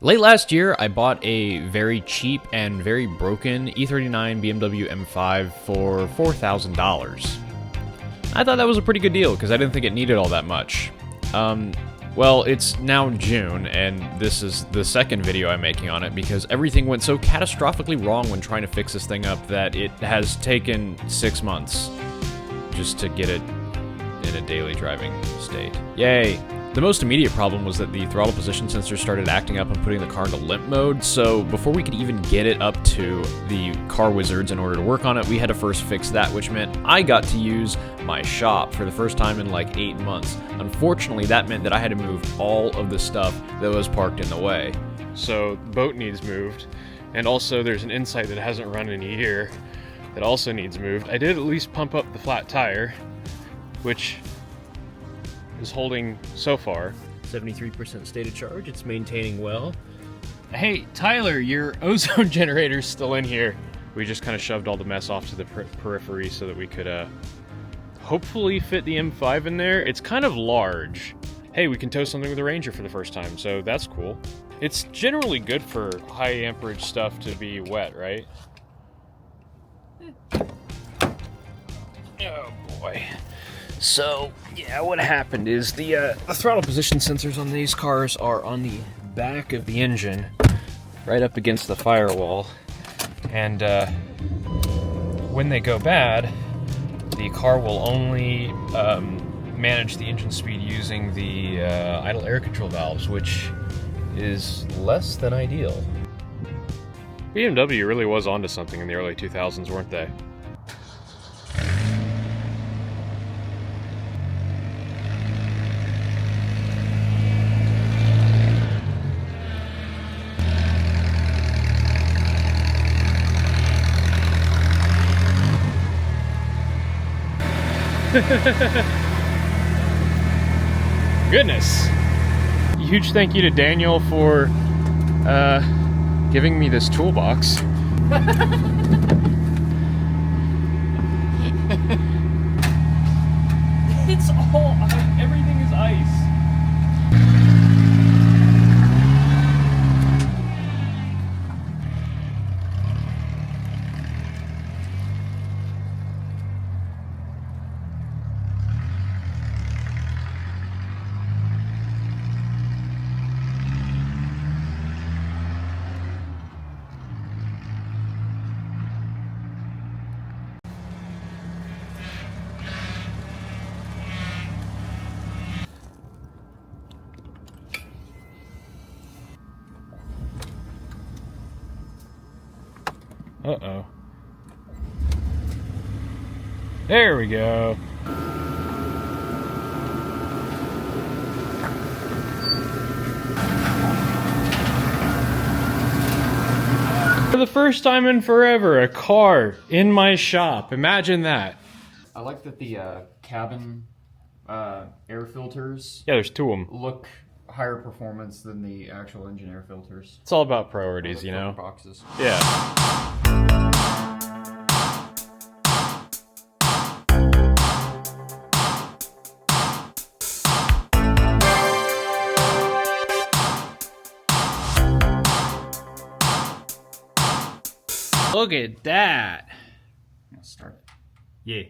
Late last year, I bought a very cheap and very broken E39 BMW M5 for $4,000. I thought that was a pretty good deal because I didn't think it needed all that much. Well, it's now June, and this is the second video I'm making on it because everything went so catastrophically wrong when trying to fix this thing up that it has taken 6 months just to get it in a daily driving state. Yay! The most immediate problem was that the throttle position sensor started acting up and putting the car into limp mode, so before we could even get it up to the car wizards in order to work on it, we had to first fix that, which meant I got to use my shop for the first time in like 8 months. Unfortunately, that meant that I had to move all of the stuff that was parked in the way. So the boat needs moved, and also there's an Insight that hasn't run in a year that also needs moved. I did at least pump up the flat tire, which is holding so far. 73% state of charge, it's maintaining well. Hey, Tyler, your ozone generator's still in here. We just kind of shoved all the mess off to the periphery so that we could hopefully fit the M5 in there. It's kind of large. Hey, we can tow something with a Ranger for the first time, so that's cool. It's generally good for high amperage stuff to be wet, right? Oh boy. So, yeah, what happened is the throttle position sensors on these cars are on the back of the engine, right up against the firewall. And when they go bad, the car will only manage the engine speed using the idle air control valves, which is less than ideal. BMW really was onto something in the early 2000s, weren't they? Goodness. Huge thank you to Daniel for giving me this toolbox. It's all everything is ice. Uh-oh. There we go. For the first time in forever, a car in my shop. Imagine that. I like that the cabin air filters Yeah, there's two of them. look higher performance than the actual engine air filters. It's all about priorities, you know? Boxes. Yeah. Look at that. Let's start it. Yeah.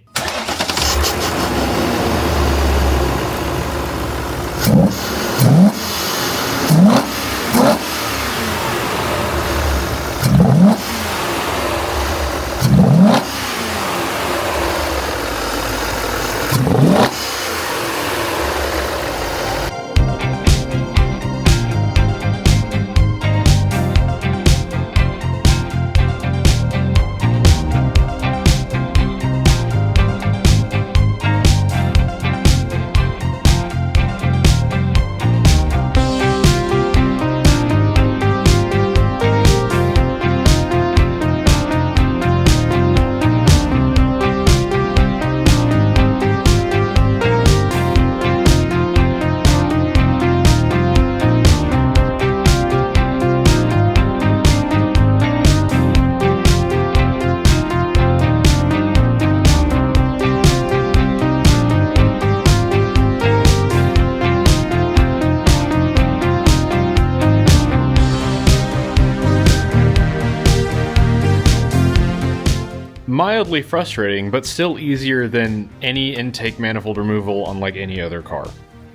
mildly frustrating, but still easier than any intake manifold removal on like any other car.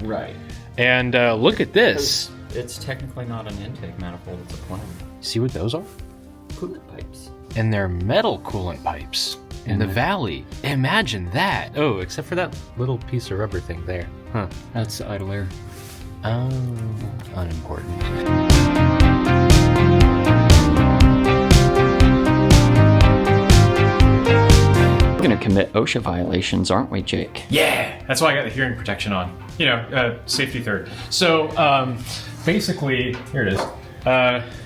Right. And look at this. It's technically not an intake manifold, it's a plume. See what those are? Coolant pipes. And they're metal coolant pipes in the valley. Imagine that. Oh, except for that little piece of rubber thing there. Huh. That's idle air. Oh, unimportant. We're gonna commit OSHA violations, aren't we, Jake? Yeah, that's why I got the hearing protection on. You know, safety third. So basically, here it is.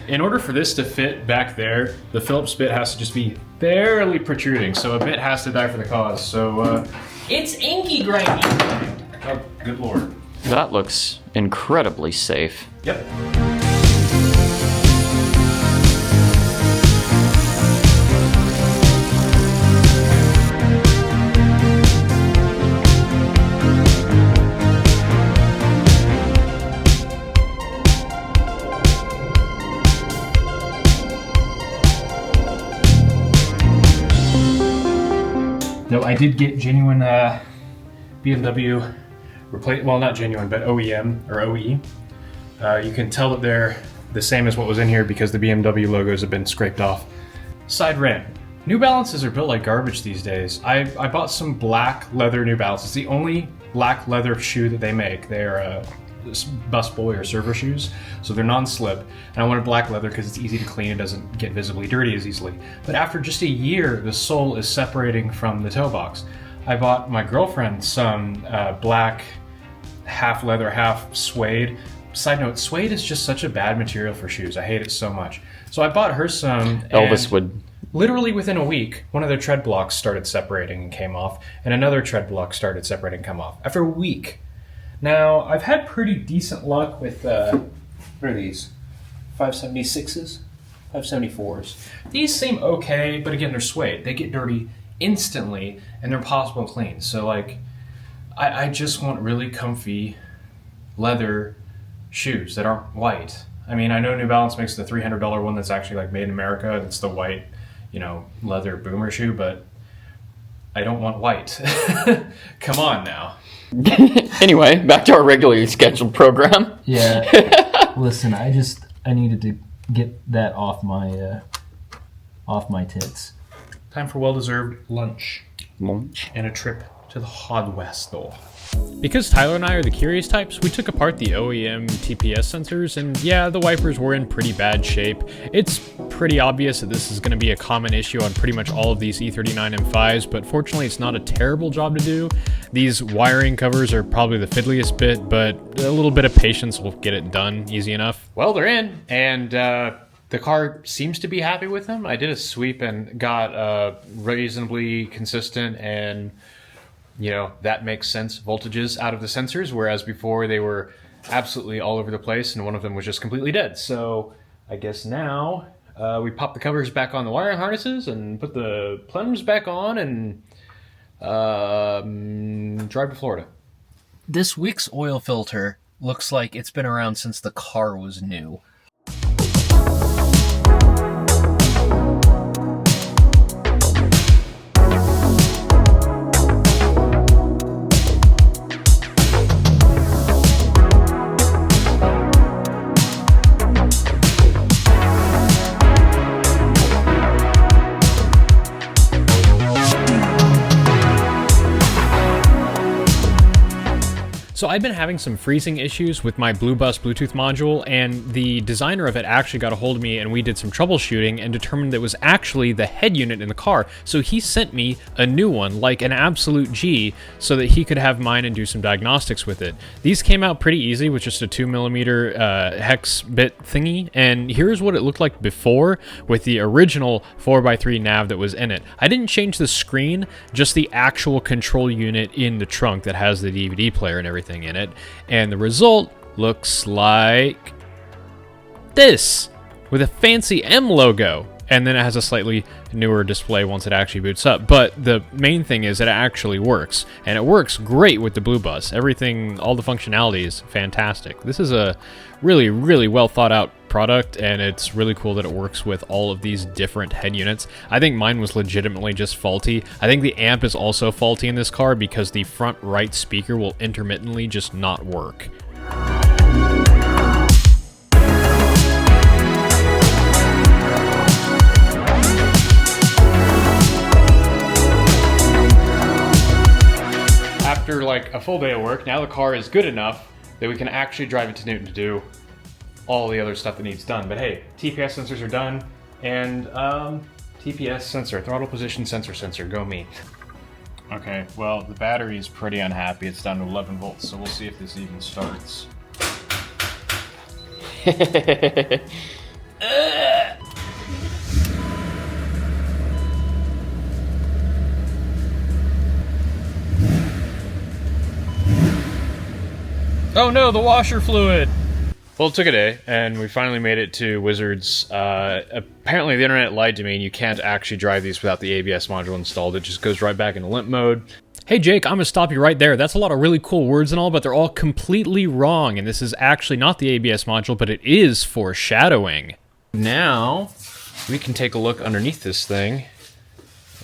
In order for this to fit back there, the Phillips bit has to just be barely protruding. So a bit has to die for the cause. So it's inky grinding. Oh, good lord. That looks incredibly safe. Yep. No, I did get genuine BMW replace. Well, not genuine, but OEM or OE. You can tell that they're the same as what was in here because the BMW logos have been scraped off. Side rant. New Balances are built like garbage these days. I bought some black leather New Balances. It's the only black leather shoe that they make. They're busboy or server shoes, so they're non-slip. And I wanted black leather because it's easy to clean. It doesn't get visibly dirty as easily. But after just a year, the sole is separating from the toe box. I bought my girlfriend some black half leather, half suede. Side note, suede is just such a bad material for shoes. I hate it so much. So I bought her some. Elvis would. Literally within a week, one of their tread blocks started separating and came off, and another tread block started separating and come off. After a week. Now, I've had pretty decent luck with, what are these? 576s? 574s. These seem okay, but again, they're suede. They get dirty instantly, and they're impossible to clean. So, like, I just want really comfy leather shoes that aren't white. I mean, I know New Balance makes the $300 one that's actually, like, made in America, and it's the white, you know, leather boomer shoe, but I don't want white. Come on now. Anyway, back to our regularly scheduled program. Yeah. Listen, I needed to get that off my tits. Time for well-deserved lunch. Lunch. And a trip to the Hod West, though. Because Tyler and I are the curious types, we took apart the OEM TPS sensors, and yeah, the wipers were in pretty bad shape. It's pretty obvious that this is going to be a common issue on pretty much all of these E39 M5s, but fortunately it's not a terrible job to do. These wiring covers are probably the fiddliest bit, but a little bit of patience will get it done easy enough. Well, they're in, and the car seems to be happy with them. I did a sweep and got reasonably consistent and, you know, that makes sense voltages out of the sensors, whereas before they were absolutely all over the place and one of them was just completely dead. So I guess now we pop the covers back on the wiring harnesses and put the plumbs back on and drive to Florida. This week's oil filter looks like it's been around since the car was new. So I've been having some freezing issues with my Blue Bus Bluetooth module, and the designer of it actually got a hold of me and we did some troubleshooting and determined that it was actually the head unit in the car. So he sent me a new one, like an absolute G, so that he could have mine and do some diagnostics with it. These came out pretty easy with just a 2mm hex bit thingy, and here's what it looked like before with the original 4x3 nav that was in it. I didn't change the screen, just the actual control unit in the trunk that has the DVD player and everything in it, and the result looks like this with a fancy M logo. and then it has a slightly newer display once it actually boots up. But the main thing is that it actually works, and it works great with the Blue Bus. Everything, all the functionality is fantastic. This is a really, really well thought out product, and it's really cool that it works with all of these different head units. I think mine was legitimately just faulty. I think the amp is also faulty in this car because the front right speaker will intermittently just not work. After like a full day of work, now the car is good enough that we can actually drive it to Newton to do all the other stuff that needs done. But hey, TPS sensors are done, and TPS sensor, throttle position sensor, go me. Okay, well, the battery is pretty unhappy. It's down to 11 volts, so we'll see if this even starts. Oh no, the washer fluid! Well, it took a day, and we finally made it to Wizards. Apparently the internet lied to me, and you can't actually drive these without the ABS module installed. It just goes right back into limp mode. Hey Jake, I'm gonna stop you right there. That's a lot of really cool words and all, but they're all completely wrong, and this is actually not the ABS module, but it is foreshadowing. Now, we can take a look underneath this thing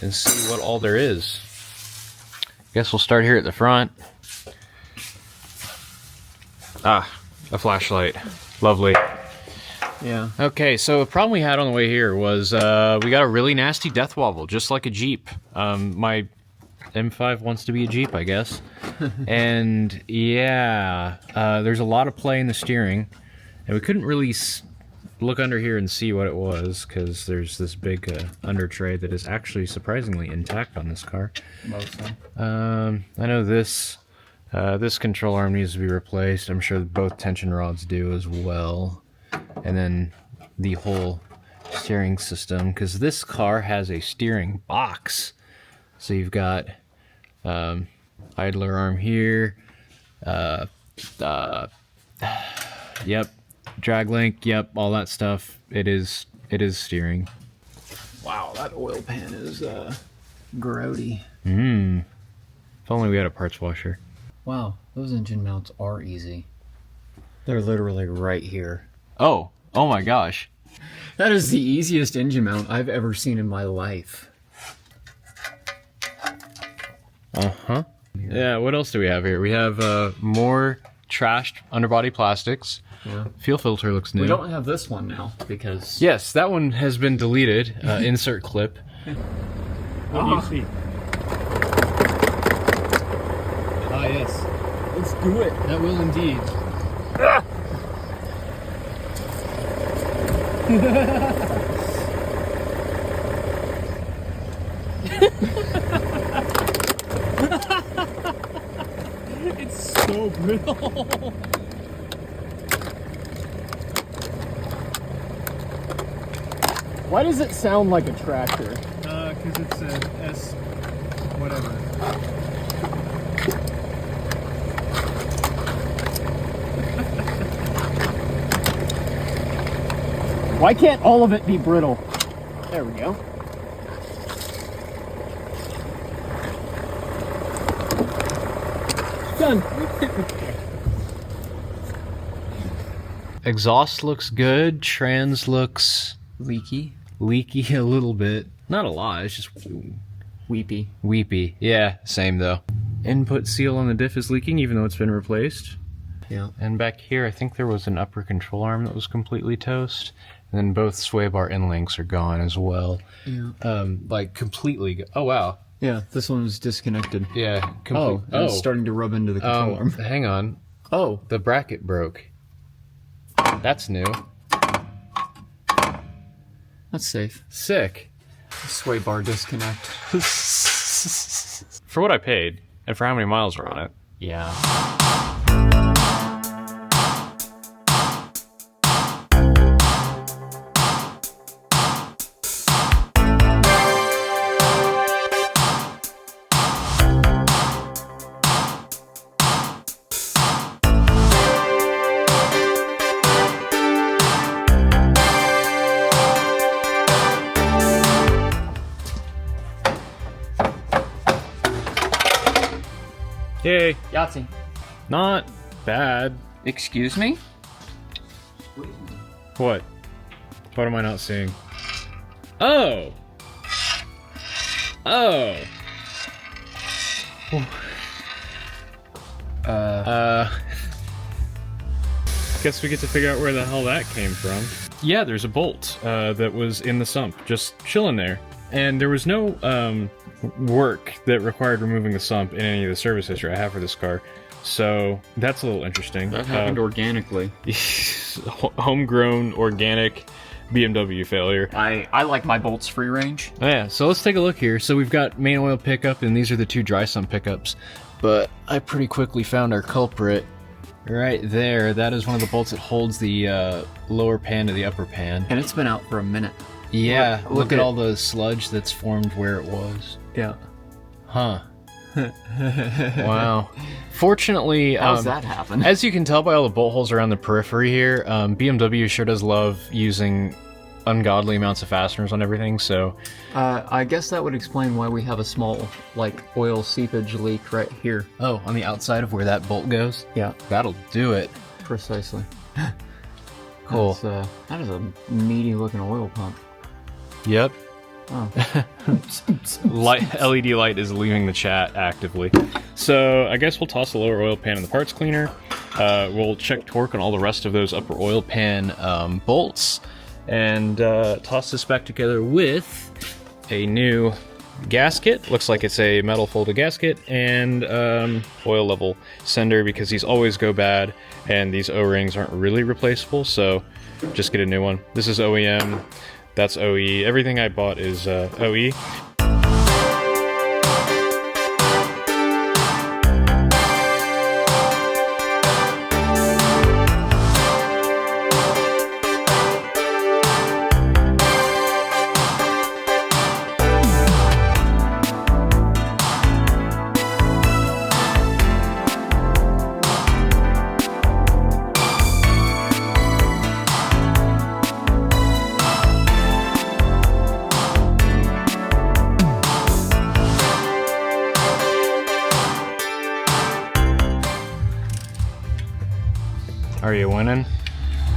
and see what all there is. Guess we'll start here at the front. Ah, a flashlight. Lovely. Yeah. Okay, so the problem we had on the way here was we got a really nasty death wobble, just like a Jeep. My M5 wants to be a Jeep, I guess. And yeah, there's a lot of play in the steering, and we couldn't really look under here and see what it was because there's this big under tray that is actually surprisingly intact on this car. Mostly. I know this control arm needs to be replaced. I'm sure both tension rods do as well. And then the whole steering system, because this car has a steering box. So you've got idler arm here. Yep. Drag link. Yep. All that stuff. It is steering. Wow, that oil pan is grody. If only we had a parts washer. Wow, those engine mounts are easy. They're literally right here. Oh my gosh. That is the easiest engine mount I've ever seen in my life. Uh-huh. Yeah, what else do we have here? We have more trashed underbody plastics. Yeah. Fuel filter looks new. We don't have this one now because... Yes, that one has been deleted. Insert clip. What do you see? Ah, yes. Let's do it. That will indeed. It's so brittle. Why does it sound like a tractor? Because it's a S whatever. Why can't all of it be brittle? There we go. Done. Exhaust looks good. Trans looks Leaky. leaky a little bit. Not a lot, it's just Weepy. weepy. Yeah, same though. Input seal on the diff is leaking even though it's been replaced. Yeah. And back here, I think there was an upper control arm that was completely toast. And then both sway bar end links are gone as well. Yeah. Like completely. Oh wow. Yeah, this one was disconnected. Yeah. Oh, and it's starting to rub into the control arm. Hang on. Oh. The bracket broke. That's new. That's safe. Sick. Sway bar disconnect. For what I paid, and for how many miles were on it. Yeah. Yay. Yahtzee. Not bad. Excuse me? What? What am I not seeing? Oh! Oh! Guess we get to figure out where the hell that came from. Yeah, there's a bolt that was in the sump, just chilling there. And there was no work that required removing the sump in any of the service history I have for this car. So that's a little interesting. That happened organically. Homegrown, organic BMW failure. I like my bolts free range. Oh, yeah, so let's take a look here. So we've got main oil pickup, and these are the two dry sump pickups. But I pretty quickly found our culprit right there. That is one of the bolts that holds the lower pan to the upper pan. And it's been out for a minute. Yeah, look at all the sludge that's formed where it was. Yeah. Huh. Wow. Fortunately, How's that happen? as you can tell by all the bolt holes around the periphery here, BMW sure does love using ungodly amounts of fasteners on everything, so... I guess that would explain why we have a small, like, oil seepage leak right here. Oh, on the outside of where that bolt goes? Yeah. That'll do it. Precisely. Cool. That is a meaty looking oil pump. Yep. Oh. LED light is leaving the chat actively. So I guess we'll toss the lower oil pan in the parts cleaner. We'll check torque on all the rest of those upper oil pan bolts, and toss this back together with a new gasket. Looks like it's a metal folded gasket, and oil level sender, because these always go bad and these O-rings aren't really replaceable, so just get a new one. This is OEM. That's OE. Everything I bought is OE. Are you winning?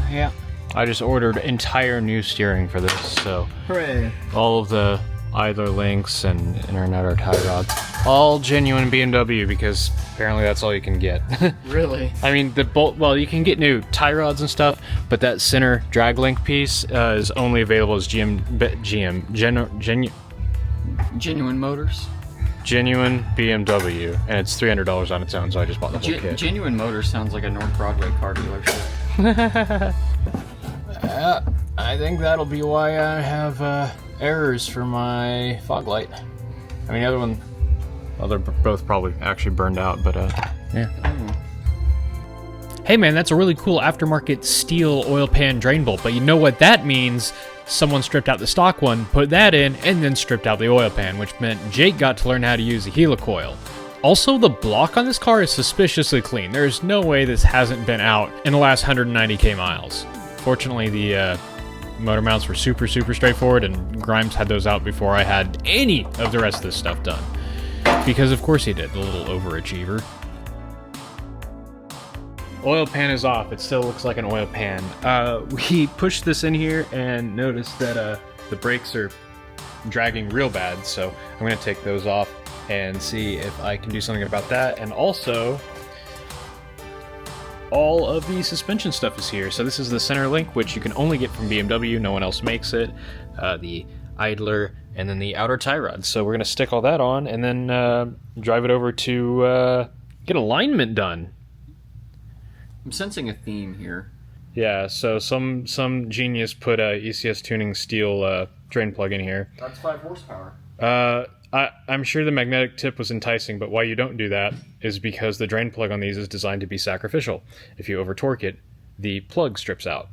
Yeah. I just ordered entire new steering for this, so Hooray. all of the idler links and internet or tie rods, all genuine BMW, because apparently that's all you can get. Really? I mean, the bolt, well, you can get new tie rods and stuff, but that center drag link piece is only available as genuine Motors? genuine BMW, and it's $300 on its own, so I just bought the whole kit. Genuine Motors sounds like a North Broadway car dealership. I think that'll be why I have errors for my fog light. I mean, the other one, well, they're both probably actually burned out, but yeah. Hey man, that's a really cool aftermarket steel oil pan drain bolt, but you know what that means? Someone stripped out the stock one, put that in, and then stripped out the oil pan, which meant Jake got to learn how to use a helicoil. Also, the block on this car is suspiciously clean. There's no way this hasn't been out in the last 190k miles. Fortunately, the motor mounts were super straightforward, and Grimes had those out before I had any of the rest of this stuff done. Because of course he did, the little overachiever. Oil pan is off. It still looks like an oil pan. We pushed this in here and noticed that the brakes are dragging real bad, so I'm going to take those off and see if I can do something about that. And also, all of the suspension stuff is here. So this is the center link, which you can only get from BMW. No one else makes it. The idler, and then the outer tie rod. So we're going to stick all that on and then drive it over to get alignment done. I'm sensing a theme here. Yeah, so some genius put a ECS tuning steel drain plug in here. That's 5 horsepower. I'm sure the magnetic tip was enticing, but why you don't do that is because the drain plug on these is designed to be sacrificial. If you over torque it, the plug strips out.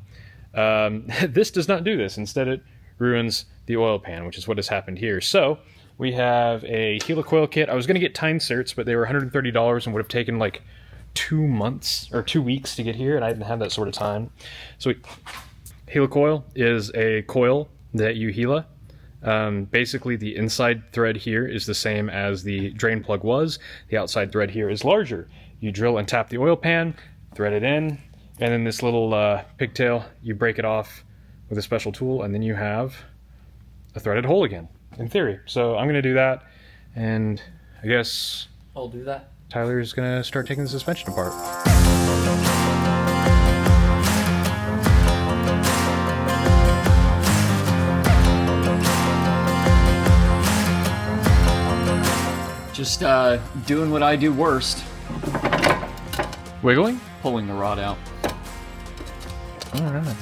This does not do this. Instead, it ruins the oil pan, which is what has happened here. So we have a helicoil kit. I was going to get tine certs, but they were $130 and would have taken like 2 months or 2 weeks to get here, and I didn't have that sort of time. So helicoil is a coil that you hela, Basically, the inside thread here is the same as the drain plug was. The outside thread here is larger. You drill and tap the oil pan, thread it in, and then this little pigtail, you break it off with a special tool, and then you have a threaded hole again, in theory. So I'm going to do that, and I guess I'll do that. Tyler's going to start taking the suspension apart. Just doing what I do worst, Wiggling? pulling the rod out. Alright.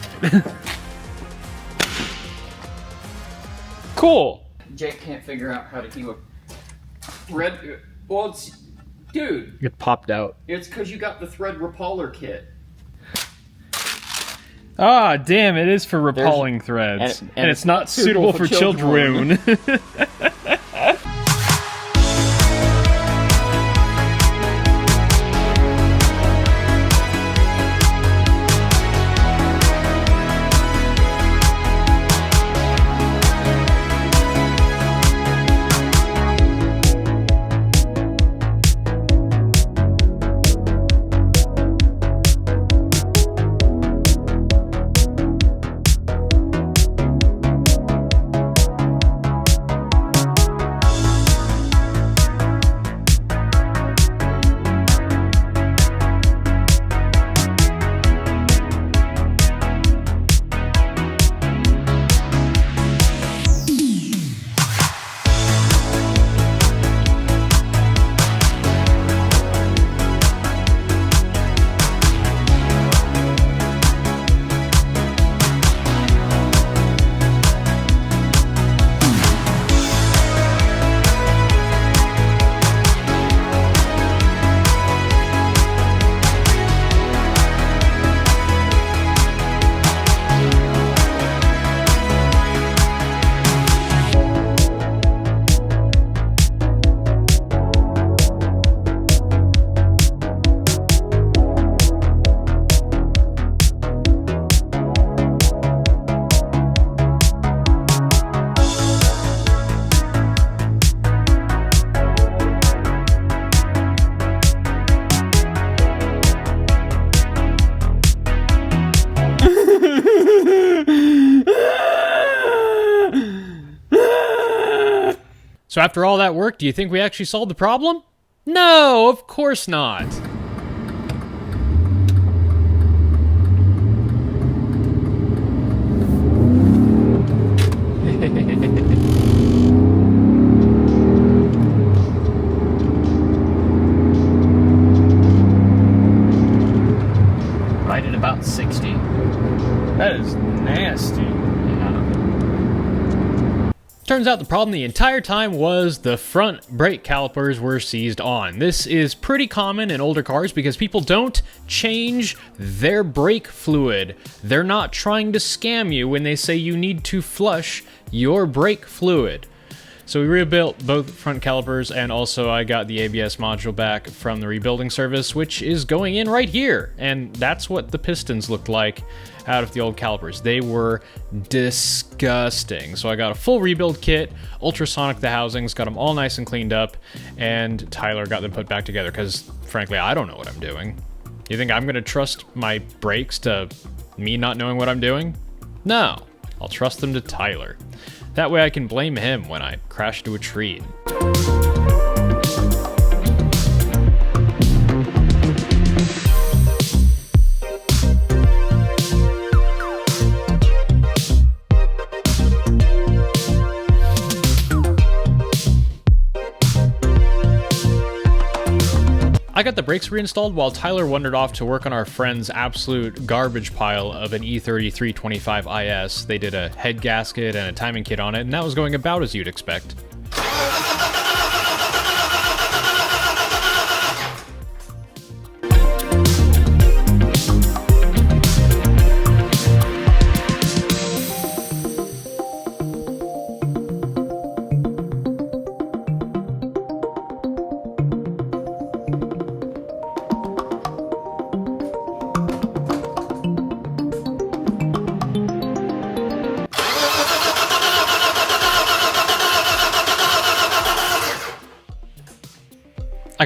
Cool! Jake can't figure out how to heal a thread. Well, dude, It popped out. it's because you got the thread repoller kit. Ah, damn, it is for repelling threads. and it's not suitable for children. So after all that work, do you think we actually solved the problem? No, of course not. Right at about 60. That is nasty. Turns out the problem the entire time was the front brake calipers were seized on. This is pretty common in older cars because people don't change their brake fluid. They're not trying to scam you when they say you need to flush your brake fluid. So we rebuilt both front calipers, and also I got the ABS module back from the rebuilding service, which is going in right here. And that's what the pistons looked like out of the old calipers. They were disgusting. So I got a full rebuild kit, ultrasonic the housings, got them all nice and cleaned up, and Tyler got them put back together because, frankly, I don't know what I'm doing. You think I'm going to trust my brakes to me not knowing what I'm doing? No, I'll trust them to Tyler. That way I can blame him when I crash into a tree. I got the brakes reinstalled while Tyler wandered off to work on our friend's absolute garbage pile of an E3325 IS. They did a head gasket and a timing kit on it, and that was going about as you'd expect.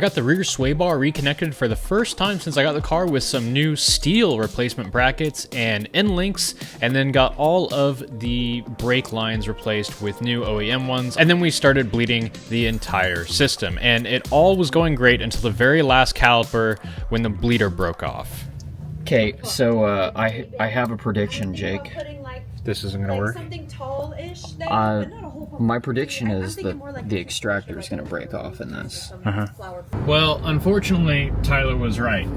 got the rear sway bar reconnected for the first time since I got the car with some new steel replacement brackets and end links, and then got all of the brake lines replaced with new OEM ones, and then we started bleeding the entire system, and it all was going great until the very last caliper when the bleeder broke off. Okay, so I have a prediction, Jake. This isn't gonna work. Something tall-ish there, Uh, but not a whole My prediction I'm is thinking that more like the extractor is going to break off in this. flower. Well, unfortunately, Tyler was right.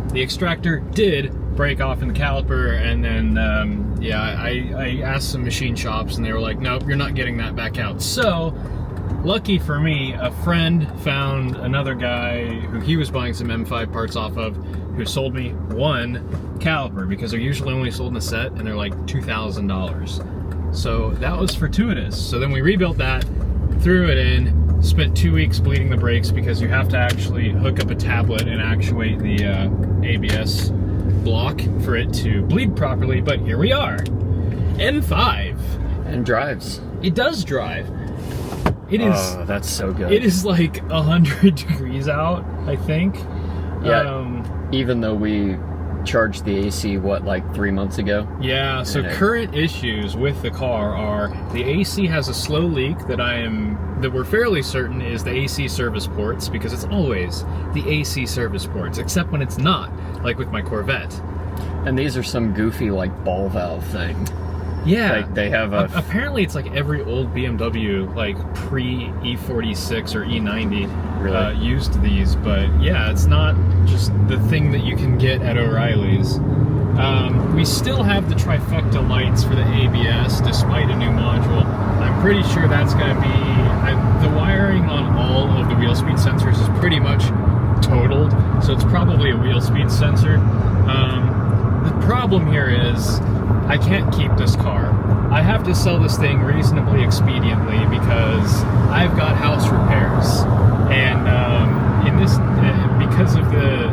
The extractor did break off in the caliper, and then, I asked some machine shops, and they were like, nope, you're not getting that back out. So, lucky for me, a friend found another guy who he was buying some M5 parts off of, who sold me one caliper, because they're usually only sold in a set, and they're like $2,000. So that was fortuitous. So then we rebuilt that, threw it in, spent 2 weeks bleeding the brakes because you have to actually hook up a tablet and actuate the ABS block for it to bleed properly, but here we are. M5. And drives. It does drive. It is. Oh, that's so good. It is like 100 degrees out, I think. Yeah. Even though we charged the AC, what, like 3 months ago? Yeah, so current issues with the car are the AC has a slow leak that we're fairly certain is the AC service ports, because it's always the AC service ports, except when it's not, like with my Corvette. And these are some goofy, like, ball valve thing. Yeah. Like, they have a... Apparently it's like every old BMW, like pre-E46 or E90, Really? used these, but yeah, it's not just the thing that you can get at O'Reilly's. We still have the trifecta lights for the ABS, despite a new module. I'm pretty sure that's going to be... the wiring on all of the wheel speed sensors is pretty much totaled, so it's probably a wheel speed sensor. The problem here is I can't keep this car. I have to sell this thing reasonably expediently because I've got house repairs, and because of the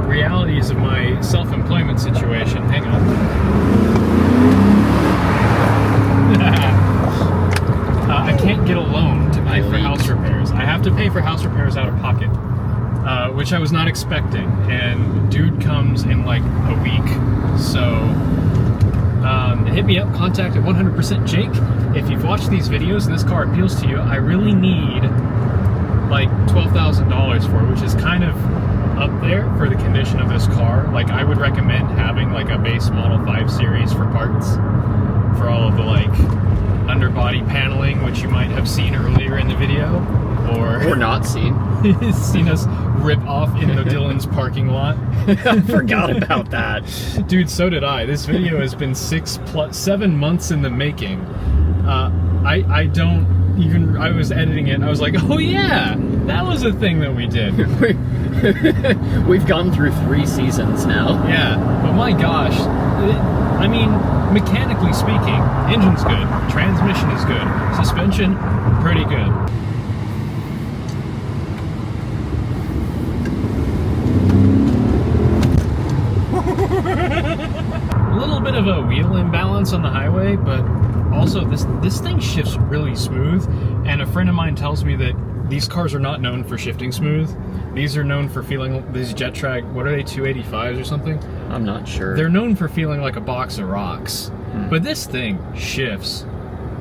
realities of my self-employment situation. Hang on. I can't get a loan to pay for house repairs. I have to pay for house repairs out of pocket, which I was not expecting. And dude comes in like a week, so hit me up. Contact at 100% Jake. If you've watched these videos and this car appeals to you, I really need like $12,000 for it, which is kind of up there for the condition of this car. Like, I would recommend having like a base model 5 series for parts for all of the like underbody paneling, which you might have seen earlier in the video, or not seen. seen us rip off in the Dillon's parking lot. I forgot about that. Dude, so did I. This video has been 7 months in the making. I was editing it and I was like, oh yeah, that was a thing that we did. We've gone through 3 seasons now. Yeah, but my gosh, I mean, mechanically speaking, engine's good, transmission is good, suspension, pretty good. A little bit of a wheel imbalance on the highway, but also this thing shifts really smooth, and a friend of mine tells me that these cars are not known for shifting smooth. These are known for feeling, these Jet Track, what are they, 285s or something? I'm not sure. They're known for feeling like a box of rocks. But this thing shifts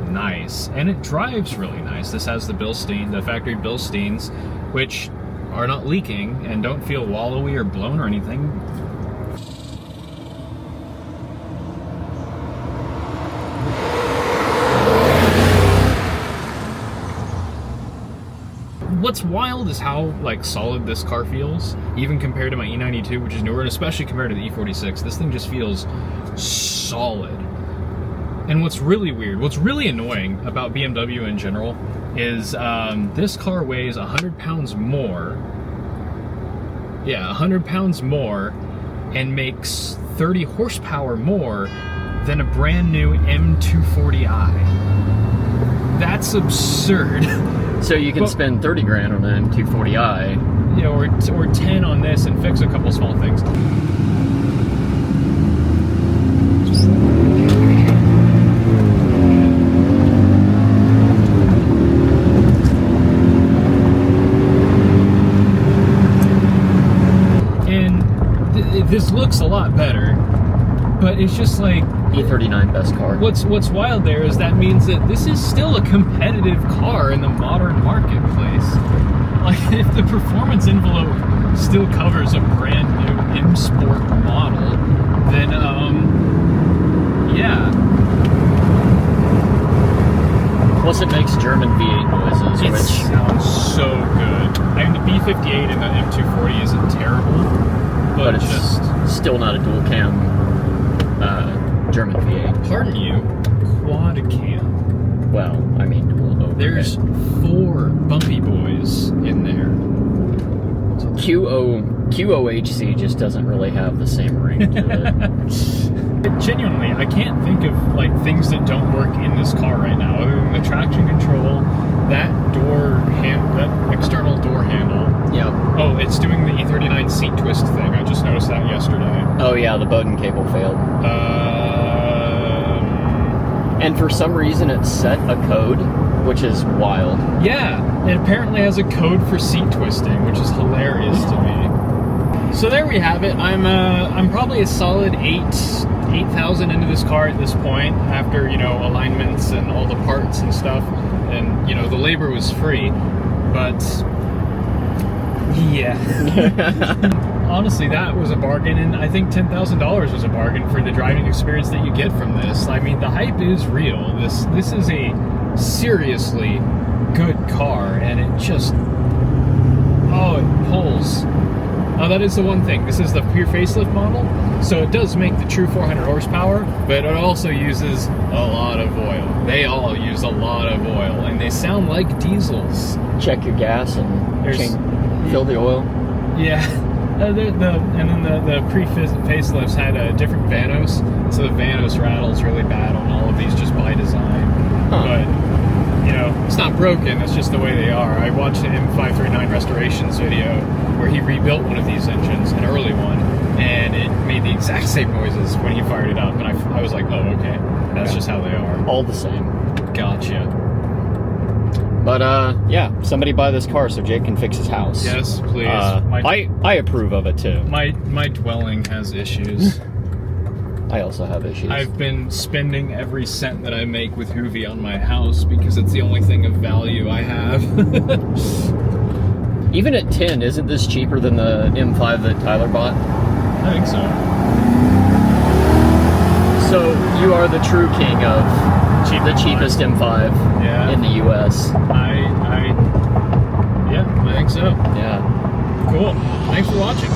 nice, and it drives really nice. This has the factory Bilsteins, which are not leaking and don't feel wallowy or blown or anything. What's wild is how like solid this car feels, even compared to my E92, which is newer, and especially compared to the E46. This thing just feels solid. And what's really weird, what's really annoying about BMW in general is this car weighs 100 pounds more. Yeah, 100 pounds more, and makes 30 horsepower more than a brand new M240i. That's absurd. So you can spend 30 grand on an M240i. You know, or 10 on this and fix a couple small things. this looks a lot better, but it's just like, E39 best car. what's wild there is that means that this is still a competitive car in the modern marketplace. Like, if the performance envelope still covers a brand new M-Sport model, then, yeah. Plus, it makes German V8 noises, It which sounds so good. I mean, the B58 and the M240 isn't terrible, but it's just... still not a dual cam German V8. Pardon you, quad cam. Well, I mean dual overhead. There's 4 bumpy boys in there. QOHC just doesn't really have the same ring to it. Genuinely, I can't think of like things that don't work in this car right now, other than the traction control, that that external door handle. Yeah. Oh, it's doing the E39 seat twist thing. I just noticed that yesterday. Oh yeah, the Bowden cable failed. And for some reason it set a code, which is wild. Yeah, it apparently has a code for seat twisting, which is hilarious to me. So there we have it. I'm probably a solid 8,000 into this car at this point, after, you know, alignments and all the parts and stuff, and, you know, the labor was free, but yeah. Honestly, that was a bargain, and I think $10,000 was a bargain for the driving experience that you get from this. I mean, the hype is real. This is a seriously good car, and it just, oh, it pulls. Oh, that is the one thing. This is the pure facelift model, so it does make the true 400 horsepower, but it also uses a lot of oil. They all use a lot of oil, and they sound like diesels. Check your gas and fill the oil. Yeah. And then the pre-facelifts had different Vanos, so the Vanos rattles really bad on all of these just by design. Huh. But, you know, it's not broken, it's just the way they are. I watched an M539 restorations video where he rebuilt one of these engines, an early one, and it made the exact same noises when he fired it up, and I was like, oh, okay, that's just how they are. All the same. Gotcha. But yeah, somebody buy this car so Jake can fix his house. Yes, please. I approve of it too. My dwelling has issues. I also have issues. I've been spending every cent that I make with Hoovy on my house because it's the only thing of value I have. Even at 10, isn't this cheaper than the M5 that Tyler bought? I think so. So you are the true king of the cheapest M5 Yeah. in the US. Yeah, I think so. Yeah. Cool. Thanks for watching.